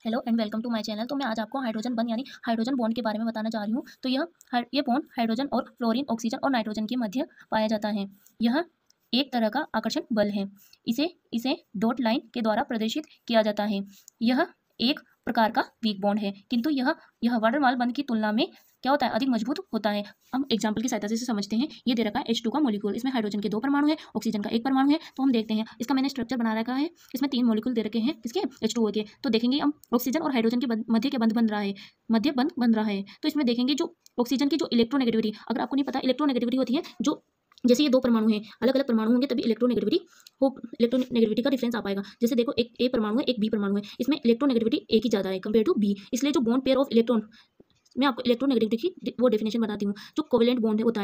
Hello and welcome to my channel. तो मैं आज आपको हाइड्रोजन बंध यानी हाइड्रोजन बॉन्ड के बारे में बताना चाह रही हूँ। तो ये बॉन्ड हाइड्रोजन और फ्लोरीन, ऑक्सीजन और नाइट्रोजन के मध्य पाया जाता है। यह एक तरह का आकर्षण बल है। इसे इसे डॉट लाइन के द्वारा प्रदर्शित किया जाता है। यह एक प्रकार का वीक बॉन्ड है, किंतु यह वर्णमाला बंध की तुलना में क्या होता है, अधिक मजबूत होता है। हम एग्जाम्पल की सहायता से समझते हैं। ये दे रखा है H2 का मॉलिक्यूल। इसमें हाइड्रोजन के 2 परमाणु है, ऑक्सीजन का 1 परमाणु है। तो हम देखते हैं, इसका मैंने स्ट्रक्चर बना रखा है। इसमें 3 मॉलिक्यूल दे रखे हैं, किसके, H2O के। तो देखेंगे हम ऑक्सीजन और हाइड्रोजन के मध्य के बंध बन रहा है, मध्य बंध बन रहा है। तो इसमें देखेंगे जो ऑक्सीजन की जो इलेक्ट्रोनेगेटिविटी, अगर आपको नहीं पता, इलेक्ट्रोनेगेटिविटी होती है जो जैसे ये 2 परमाणु हैं, अलग अलग परमाणु होंगे तभी इलेक्ट्रोनेगेटिविटी का डिफरेंस आ पाएगा। जैसे देखो, एक ए परमाणु है, एक बी परमाणु है। इसमें इलेक्ट्रोनेगेटिविटी ए की ज़्यादा है कंपेयर टू बी। इसलिए जो बॉन्ड पेयर ऑफ इलेक्ट्रॉन, मैं आपको इलेक्ट्रोनेगेटिविटी की वो डेफिनेशन बताती हूँ। जो कोवेलेंट बॉन्ड होता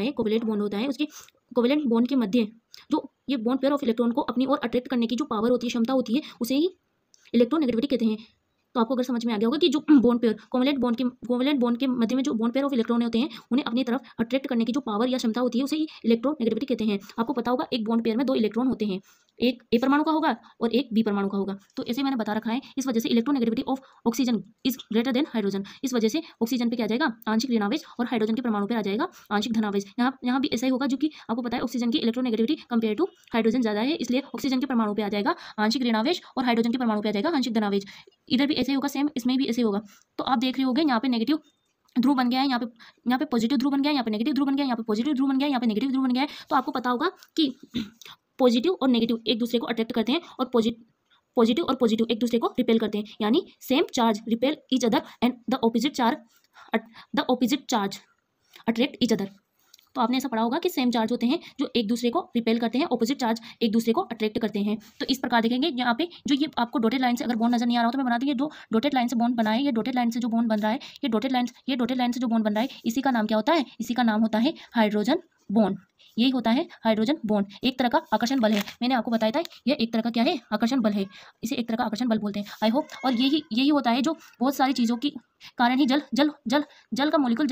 है, उसके कोवेलेंट बॉन्ड के मध्य जो ये बॉन्ड पेयर ऑफ इलेक्ट्रॉन को अपनी ओर अट्रैक्ट करने की जो पावर होती है, क्षमता होती है, उसे ही इलेक्ट्रोनेगेटिविटी कहते हैं। तो आपको अगर समझ में आ गया होगा कि जो कोवेलेंट बॉन्ड के मध्य में जो बॉन्ड पेयर ऑफ इलेक्ट्रॉन होते हैं, उन्हें अपनी तरफ अट्रैक्ट करने की जो पावर या क्षमता होती है, उसे ही इलेक्ट्रोनेगेटिविटी कहते हैं। आपको पता होगा, एक बॉन्ड पेयर में 2 इलेक्ट्रॉन होते हैं, एक ए परमाणु का होगा और एक बी परमाणु का होगा। तो ऐसे मैंने बता रखा है। इस वजह से electronegativity of oxygen is greater than hydrogen. इस वजह से ऑक्सीजन पे क्या आ जाएगा, आंशिक ऋणावेश, और हाइड्रोजन के परमाणु पे आ जाएगा आंशिक धनावेश। यहाँ भी ऐसा ही होगा, जो कि आपको पता है ऑक्सीजन की इलेक्ट्रोनेगेटिविटी कंपेयर टू हाइड्रोजन ज़्यादा है, इसलिए ऑक्सीजन के परमाणु पे आ जाएगा आंशिक ऋणावेश और हाइड्रोजन के परमाणु पे आ जाएगा आंशिक धनावेश। इधर भी ऐसे ही होगा, सेम इसमें भी ऐसे होगा। तो आप देख रहे होगे, यहाँ पे नेगेटिव ध्रुव बन गया है, यहाँ पे पॉजिटिव ध्रुव बन गया है, यहाँ पे नेगेटिव ध्रुव बन गया है, यहाँ पे पॉजिटिव ध्रुव बन गया है, यहाँ पे नेगेटिव ध्रुव बन गया है। तो आपको पता होगा कि पॉजिटिव और नेगेटिव एक दूसरे को अट्रैक्ट करते हैं, और पॉजिटिव और पॉजिटिव एक दूसरे को रिपेल करते हैं। यानी same charge repel each other and the opposite charge attract each other. तो आपने ऐसा पढ़ा होगा कि सेम चार्ज होते हैं जो एक दूसरे को रिपेल करते हैं, ऑपोजिट चार्ज एक दूसरे को अट्रैक्ट करते हैं। तो इस प्रकार देखेंगे, यहाँ पे जो ये आपको डॉटेड लाइन से अगर बॉन्ड नजर नहीं आ रहा हो तो मैं बना दी। ये जो डॉटेड लाइन से बॉन्ड बना है, ये डॉटेड लाइन से जो बॉन्ड बन रहा है, ये डॉटेड लाइन से जो बॉन्ड बन रहा है, इसी का नाम क्या होता है, इसी का नाम होता है हाइड्रोजन बॉन्ड। यही होता है हाइड्रोजन बॉन्ड। एक तरह का आकर्षण बल है। मैंने आपको बताया था, यह एक तरह का क्या है, आकर्षण बल है। इसे एक तरह का आकर्षण बल बोलते हैं, आई होप। और यही होता है जो बहुत सारी चीज़ों की कारण ही जल का मॉलिक्यूल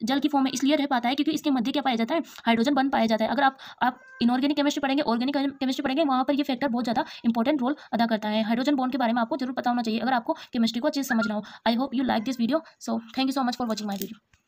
जल की फॉर्म में इसलिए रह पाता है, क्योंकि इसके मध्य क्या पाया जाता है, हाइड्रोजन बंध पाया जाता है। अगर आप इनऑर्गेनिक केमिस्ट्री पढ़ेंगे, ऑर्गेनिक केमिस्ट्री पढ़ेंगे, वहाँ पर ये फैक्टर बहुत ज़्यादा इंपॉर्टेंट रोल अदा करता है। हाइड्रोजन बॉन्ड के बारे में आपको जरूर पता होना चाहिए, अगर आपको केमिस्ट्री को अच्छे से समझना हो। I hope you like this video. So thank you so much for watching my video.